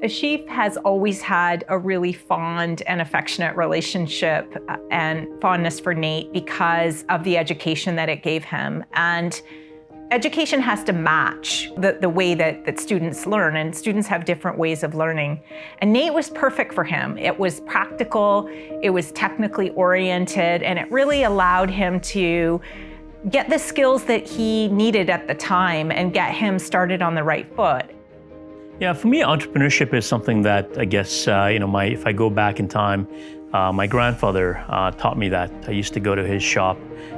Ashif has always had a really fond and affectionate relationship and fondness for NAIT because of the education that it gave him. And education has to match the way that students learn, and students have different ways of learning. And NAIT was perfect for him. It was practical, it was technically oriented, and it really allowed him to get the skills that he needed at the time and get him started on the right foot. Yeah, for me, entrepreneurship is something that I guess, if I go back in time, my grandfather taught me that. I used to go to his shop.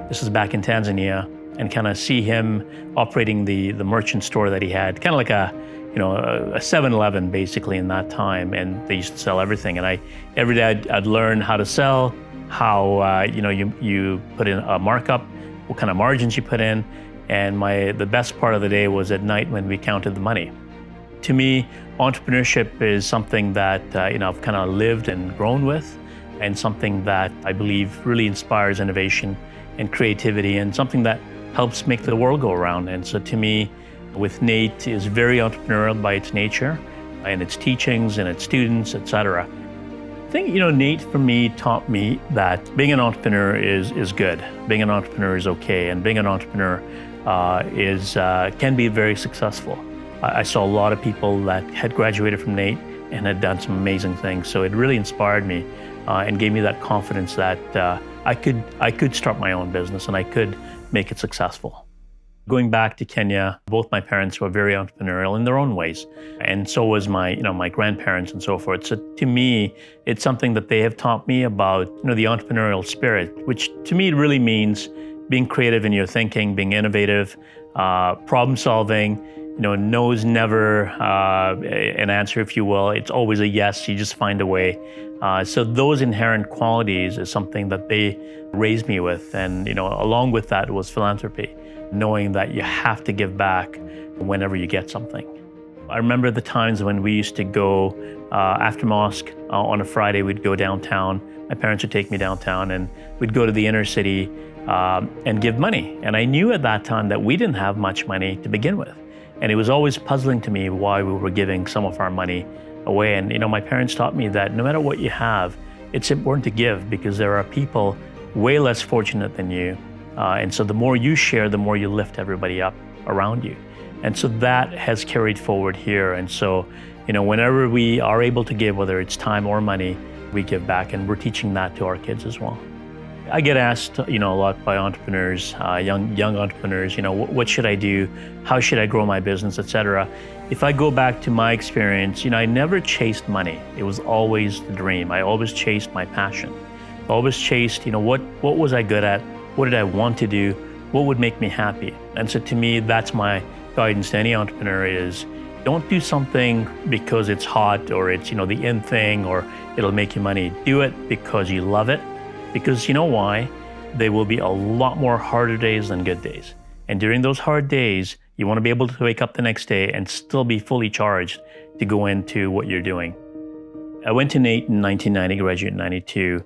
This is back in Tanzania, and kind of see him operating the merchant store that he had, kind of like a 7-Eleven basically in that time, and they used to sell everything. And every day I'd learn how to sell, how you put in a markup, what kind of margins you put in, and the best part of the day was at night when we counted the money. To me, entrepreneurship is something that I've kind of lived and grown with, and something that I believe really inspires innovation and creativity, and something that helps make the world go around. And so to me, with NAIT is very entrepreneurial by its nature, and its teachings and its students, etc. I think NAIT for me taught me that being an entrepreneur is good. Being an entrepreneur is okay, and being an entrepreneur can be very successful. I saw a lot of people that had graduated from NAIT and had done some amazing things. So it really inspired me and gave me that confidence that I could start my own business and I could make it successful. Going back to Kenya, both my parents were very entrepreneurial in their own ways, and so was my grandparents and so forth. So to me, it's something that they have taught me about the entrepreneurial spirit, which to me really means being creative in your thinking, being innovative, problem solving. No is never an answer, if you will. It's always a yes. You just find a way. So those inherent qualities is something that they raised me with. And, along with that was philanthropy, knowing that you have to give back whenever you get something. I remember the times when we used to go after mosque on a Friday, we'd go downtown. My parents would take me downtown and we'd go to the inner city and give money. And I knew at that time that we didn't have much money to begin with. And it was always puzzling to me why we were giving some of our money away. And my parents taught me that no matter what you have, it's important to give, because there are people way less fortunate than you. And so the more you share, the more you lift everybody up around you. And so that has carried forward here. And so, whenever we are able to give, whether it's time or money, we give back, and we're teaching that to our kids as well. I get asked, a lot by entrepreneurs, young entrepreneurs, what should I do? How should I grow my business, etc. If I go back to my experience, I never chased money. It was always the dream. I always chased my passion. I always chased, what was I good at? What did I want to do? What would make me happy? And so to me, that's my guidance to any entrepreneur is, don't do something because it's hot or it's, the in thing or it'll make you money. Do it because you love it. Because you know why? There will be a lot more harder days than good days. And during those hard days, you want to be able to wake up the next day and still be fully charged to go into what you're doing. I went to NAIT in 1990, graduated in 92.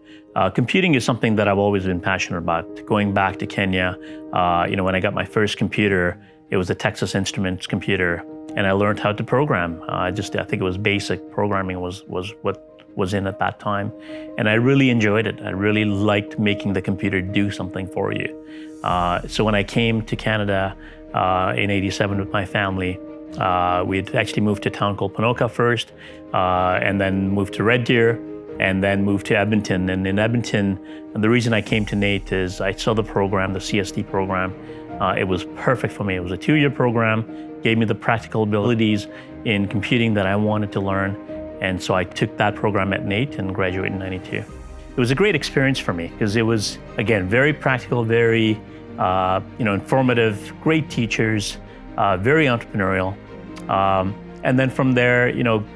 Computing is something that I've always been passionate about. Going back to Kenya, when I got my first computer, it was a Texas Instruments computer, and I learned how to program. I think it was basic programming was what was in at that time. And I really enjoyed it. I really liked making the computer do something for you. So when I came to Canada in '87 with my family, we had actually moved to a town called Ponoka first, and then moved to Red Deer, and then moved to Edmonton. And in Edmonton, and the reason I came to NAIT is I saw the program, the CST program. It was perfect for me. It was a 2-year program, gave me the practical abilities in computing that I wanted to learn. And so I took that program at NAIT and graduated in '92. It was a great experience for me because it was, again, very practical, very informative, great teachers, very entrepreneurial. And then from there,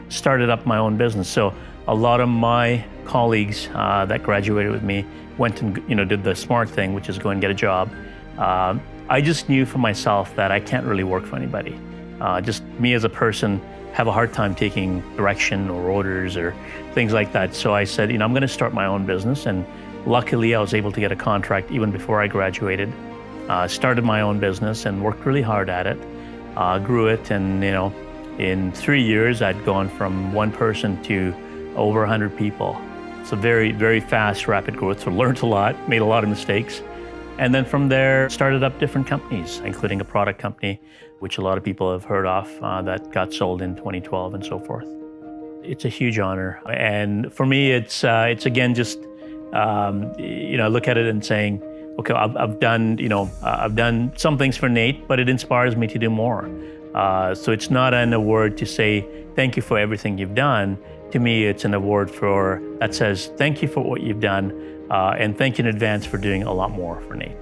started up my own business. So a lot of my colleagues that graduated with me went and did the smart thing, which is go and get a job. I just knew for myself that I can't really work for anybody. Just me as a person have a hard time taking direction or orders or things like that. So I said, I'm going to start my own business. And luckily, I was able to get a contract even before I graduated. Started my own business and worked really hard at it. Grew it, and In 3 years, I'd gone from one person to over 100 people. It's a very, very fast, rapid growth. So learned a lot, made a lot of mistakes. And then from there, started up different companies, including a product company, which a lot of people have heard of, that got sold in 2012 and so forth. It's a huge honor. And for me, it's again, just, look at it and saying, okay, I've done some things for Nate, but it inspires me to do more. So it's not an award to say, thank you for everything you've done. To me, it's an award that says, thank you for what you've done, and thank you in advance for doing a lot more for Nate.